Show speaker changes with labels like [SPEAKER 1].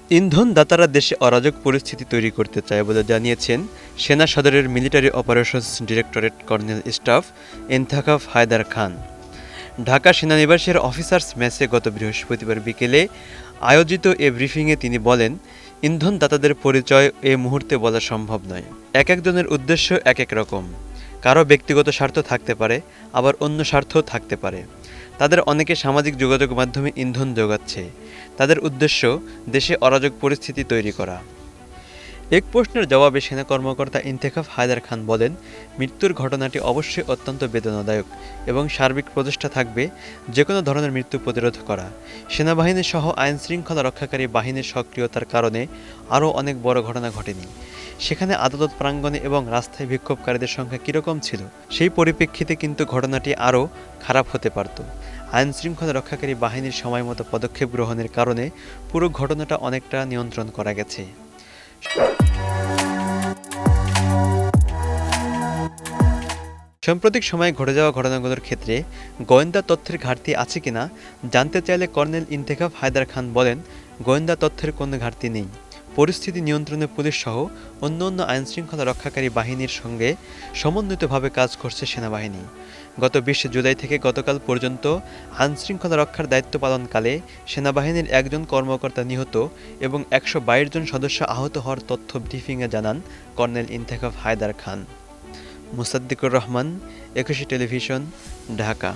[SPEAKER 1] ইন্ধনদাতারা দেশে অরাজক পরিস্থিতি তৈরি করতে চায় বলে জানিয়েছেন সেনা সদরের military operations directorate colonel staff Intekhab Haider Khan. Dhaka সেনানিবাসের অফিসার্স মেসে গত বৃহস্পতিবার বিকেলে আয়োজিত এ ব্রিফিংয়ে তিনি বলেন, ইন্ধনদাতাদের পরিচয় এ মুহূর্তে বলা সম্ভব নয়। এক একজনের উদ্দেশ্য এক এক রকম। কারো ব্যক্তিগত স্বার্থ থাকতে পারে, আবার অন্য স্বার্থও থাকতে পারে। তাদের অনেকে সামাজিক যোগাযোগ মাধ্যমে ইন্ধন যোগাচ্ছে। তাদের উদ্দেশ্য দেশে অরাজক পরিস্থিতি তৈরি করা। এক প্রশ্নের জবাবে সেনা কর্মকর্তা ইন্তেখাব হায়দার খান বলেন, মৃত্যুর ঘটনাটি অবশ্যই অত্যন্ত বেদনাদায়ক এবং সার্বিক প্রচেষ্টা থাকবে যেকোনো ধরনের মৃত্যু প্রতিরোধ করা। সেনাবাহিনী সহ আইনশৃঙ্খলা রক্ষাকারী বাহিনীর সক্রিয়তার কারণে আরও অনেক বড় ঘটনা ঘটেনি। সেখানে আদালত প্রাঙ্গণে এবং রাস্তায় বিক্ষোভকারীদের সংখ্যা কীরকম ছিল, সেই পরিপ্রেক্ষিতে কিন্তু ঘটনাটি আরও খারাপ হতে পারত। আইনশৃঙ্খলা রক্ষাকারী বাহিনীর সময়মতো পদক্ষেপ গ্রহণের কারণে পুরো ঘটনাটা অনেকটা নিয়ন্ত্রণ করা গেছে। সাম্প্রতিক সময়ে ঘটে যাওয়া ঘটনাগুলোর ক্ষেত্রে গোয়েন্দা তথ্যের ঘাটতি আছে কিনা জানতে চাইলে কর্নেল ইন্তেখাব হায়দার খান বলেন, গোয়েন্দা তথ্যের কোনো ঘাটতি নেই। পরিস্থিতি নিয়ন্ত্রণে পুলিশ সহ অন্য আইনশৃঙ্খলা রক্ষাকারী বাহিনীর সঙ্গে সমন্বিতভাবে কাজ করছে সেনাবাহিনী। গত ২০ জুলাই থেকে গতকাল পর্যন্ত আইনশৃঙ্খলা রক্ষার দায়িত্ব পালনকালে সেনাবাহিনীর একজন কর্মকর্তা নিহত এবং ১২২ জন সদস্য আহত হওয়ার তথ্য ব্রিফিংয়ে জানান কর্নেল ইন্তেখাব হায়দার খান। মুসাদ্দিকুর রহমান, একুশে টেলিভিশন, ঢাকা।